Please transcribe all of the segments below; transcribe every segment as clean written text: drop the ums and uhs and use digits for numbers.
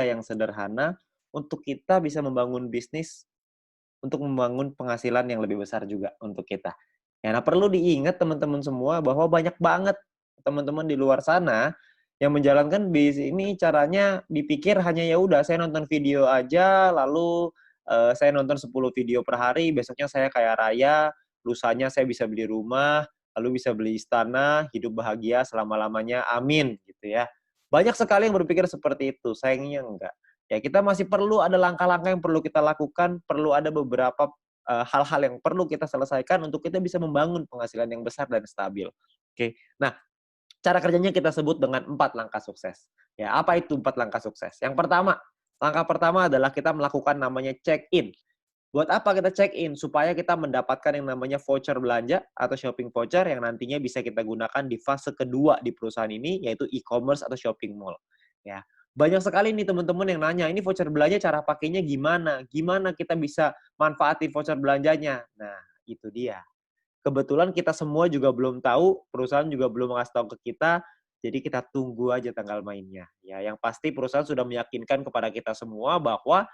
yang sederhana untuk kita bisa membangun bisnis, untuk membangun penghasilan yang lebih besar juga untuk kita. Ya, nah perlu diingat teman-teman semua bahwa banyak banget teman-teman di luar sana yang menjalankan bisnis ini caranya dipikir hanya ya udah saya nonton video aja, lalu saya nonton 10 video per hari, besoknya saya kaya raya, lusanya saya bisa beli rumah, lalu bisa beli istana, hidup bahagia selama-lamanya, amin gitu ya. Banyak sekali yang berpikir seperti itu, sayangnya enggak. Ya, kita masih perlu ada langkah-langkah yang perlu kita lakukan, perlu ada beberapa hal-hal yang perlu kita selesaikan untuk kita bisa membangun penghasilan yang besar dan stabil. Oke. Nah, cara kerjanya kita sebut dengan 4 langkah sukses. Ya, apa itu 4 langkah sukses? Yang pertama, langkah pertama adalah kita melakukan namanya check-in. Buat apa kita check-in? Supaya kita mendapatkan yang namanya voucher belanja atau shopping voucher yang nantinya bisa kita gunakan di fase kedua di perusahaan ini, yaitu e-commerce atau shopping mall. Ya, banyak sekali nih teman-teman yang nanya, ini voucher belanja cara pakainya gimana? Gimana kita bisa manfaatin voucher belanjanya? Nah, itu dia. Kebetulan kita semua juga belum tahu, perusahaan juga belum ngasih tahu ke kita, jadi kita tunggu aja tanggal mainnya. Ya, yang pasti perusahaan sudah meyakinkan kepada kita semua bahwa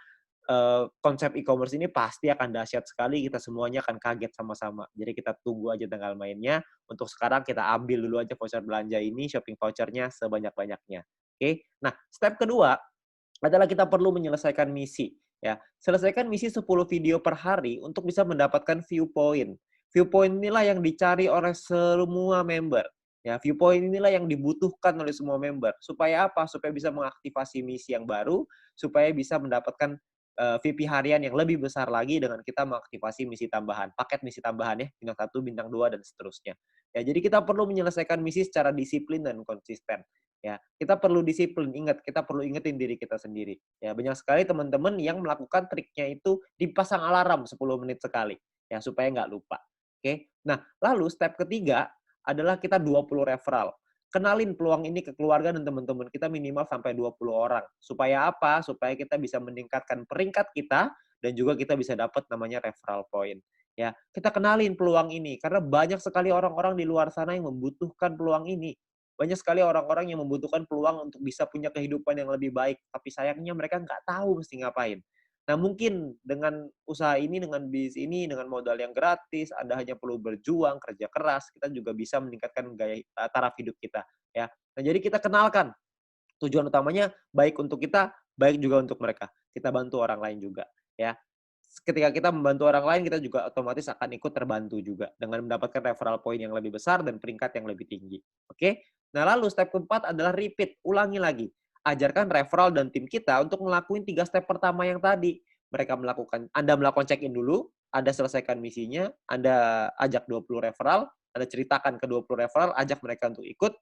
konsep e-commerce ini pasti akan dahsyat sekali, kita semuanya akan kaget sama-sama. Jadi kita tunggu aja tanggal mainnya. Untuk sekarang kita ambil dulu aja voucher belanja ini, shopping vouchernya sebanyak-banyaknya. Oke. Nah, step kedua adalah kita perlu menyelesaikan misi. Ya, selesaikan misi 10 video per hari untuk bisa mendapatkan view point. View point inilah yang dicari oleh semua member. Ya, view point inilah yang dibutuhkan oleh semua member. Supaya apa? Supaya bisa mengaktifasi misi yang baru, supaya bisa mendapatkan VP harian yang lebih besar lagi dengan kita mengaktifasi misi tambahan, paket misi tambahan ya, bintang 1, bintang 2 dan seterusnya. Ya, jadi kita perlu menyelesaikan misi secara disiplin dan konsisten. Ya, kita perlu disiplin, ingat, kita perlu ingetin diri kita sendiri. Ya, banyak sekali teman-teman yang melakukan triknya itu dipasang alarm 10 menit sekali, ya, supaya nggak lupa. Oke. Nah, lalu step ketiga adalah kita 20 referral. Kenalin peluang ini ke keluarga dan teman-teman kita minimal sampai 20 orang. Supaya apa? Supaya kita bisa meningkatkan peringkat kita dan juga kita bisa dapat namanya referral point. Ya, kita kenalin peluang ini karena banyak sekali orang-orang di luar sana yang membutuhkan peluang ini. Banyak sekali orang-orang yang membutuhkan peluang untuk bisa punya kehidupan yang lebih baik, tapi sayangnya mereka nggak tahu mesti ngapain. Nah, mungkin dengan usaha ini, dengan bisnis ini, dengan modal yang gratis, Anda hanya perlu berjuang, kerja keras, kita juga bisa meningkatkan gaya taraf hidup kita, ya. Nah, jadi kita kenalkan tujuan utamanya baik untuk kita, baik juga untuk mereka. Kita bantu orang lain juga, ya. Ketika kita membantu orang lain, kita juga otomatis akan ikut terbantu juga dengan mendapatkan referral point yang lebih besar dan peringkat yang lebih tinggi. Oke? Nah, lalu step keempat adalah repeat, ulangi lagi. Ajarkan referral dan tim kita untuk ngelakuin 3 step pertama yang tadi. Anda melakukan check-in dulu, Anda selesaikan misinya, Anda ajak 20 referral, Anda ceritakan ke 20 referral, ajak mereka untuk ikut,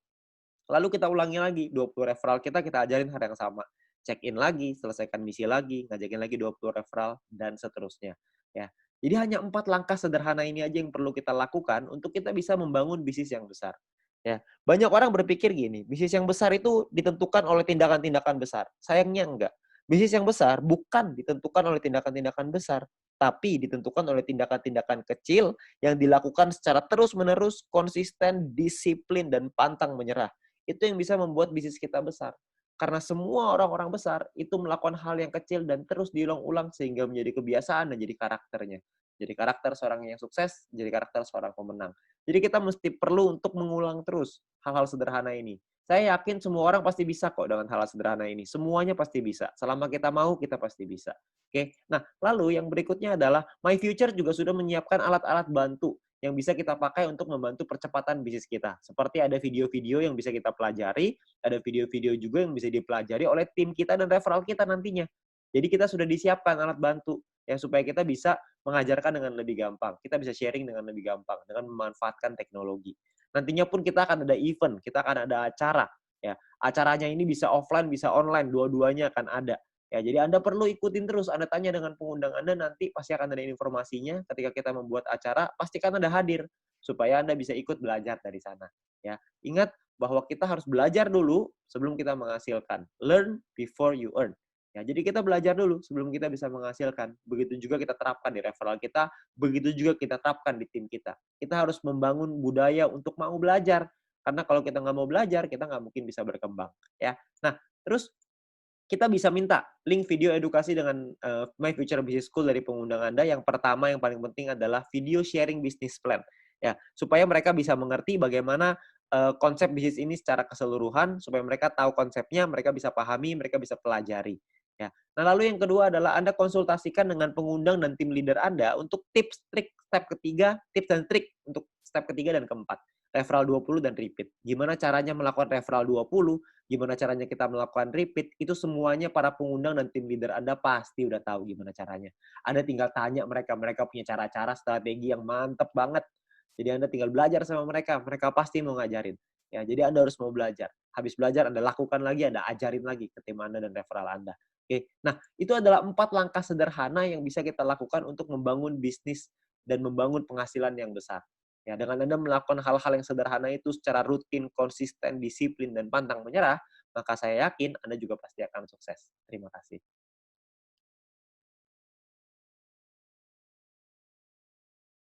lalu kita ulangi lagi, 20 referral kita ajarin hal yang sama. Check-in lagi, selesaikan misi lagi, ngajakin lagi 20 referral, dan seterusnya. Ya. Jadi hanya 4 langkah sederhana ini aja yang perlu kita lakukan untuk kita bisa membangun bisnis yang besar. Ya. Banyak orang berpikir gini, bisnis yang besar itu ditentukan oleh tindakan-tindakan besar. Sayangnya enggak. Bisnis yang besar bukan ditentukan oleh tindakan-tindakan besar, tapi ditentukan oleh tindakan-tindakan kecil yang dilakukan secara terus-menerus, konsisten, disiplin, dan pantang menyerah. Itu yang bisa membuat bisnis kita besar. Karena semua orang-orang besar itu melakukan hal yang kecil dan terus diulang-ulang sehingga menjadi kebiasaan dan jadi karakternya. Jadi karakter seorang yang sukses, jadi karakter seorang pemenang. Jadi kita mesti perlu untuk mengulang terus hal-hal sederhana ini. Saya yakin semua orang pasti bisa kok dengan hal sederhana ini. Semuanya pasti bisa. Selama kita mau, kita pasti bisa. Oke. Nah, lalu yang berikutnya adalah My Future juga sudah menyiapkan alat-alat bantu yang bisa kita pakai untuk membantu percepatan bisnis kita. Seperti ada video-video yang bisa kita pelajari, ada video-video juga yang bisa dipelajari oleh tim kita dan referral kita nantinya. Jadi kita sudah disiapkan alat bantu yang supaya kita bisa mengajarkan dengan lebih gampang. Kita bisa sharing dengan lebih gampang dengan memanfaatkan teknologi. Nantinya pun kita akan ada event, kita akan ada acara. Ya, acaranya ini bisa offline, bisa online, dua-duanya akan ada. Ya, jadi Anda perlu ikutin terus. Anda tanya dengan pengundang Anda, nanti pasti akan ada informasinya. Ketika kita membuat acara, pastikan Anda hadir supaya Anda bisa ikut belajar dari sana. Ya, ingat bahwa kita harus belajar dulu sebelum kita menghasilkan. Learn before you earn. Ya, jadi kita belajar dulu sebelum kita bisa menghasilkan. Begitu juga kita terapkan di referral kita, begitu juga kita terapkan di tim kita. Kita harus membangun budaya untuk mau belajar. Karena kalau kita nggak mau belajar, kita nggak mungkin bisa berkembang. Ya. Nah, terus kita bisa minta link video edukasi dengan My Future Business School dari pengundang Anda. Yang pertama yang paling penting adalah video sharing business plan. Ya, supaya mereka bisa mengerti bagaimana konsep bisnis ini secara keseluruhan, supaya mereka tahu konsepnya, mereka bisa pahami, mereka bisa pelajari. Ya. Nah, lalu yang kedua adalah Anda konsultasikan dengan pengundang dan tim leader Anda untuk tips, trik, step ketiga, tips dan trik untuk step ketiga dan keempat. Referral 20 dan repeat. Gimana caranya melakukan referral 20, gimana caranya kita melakukan repeat, itu semuanya para pengundang dan tim leader Anda pasti udah tahu gimana caranya. Anda tinggal tanya mereka, mereka punya cara-cara strategi yang mantep banget. Jadi Anda tinggal belajar sama mereka, mereka pasti mau ngajarin. Ya, jadi Anda harus mau belajar. Habis belajar Anda lakukan lagi, Anda ajarin lagi ke tim Anda dan referral Anda. Oke. Nah, itu adalah 4 langkah sederhana yang bisa kita lakukan untuk membangun bisnis dan membangun penghasilan yang besar. Ya, dengan Anda melakukan hal-hal yang sederhana itu secara rutin, konsisten, disiplin, dan pantang menyerah, maka saya yakin Anda juga pasti akan sukses. Terima kasih.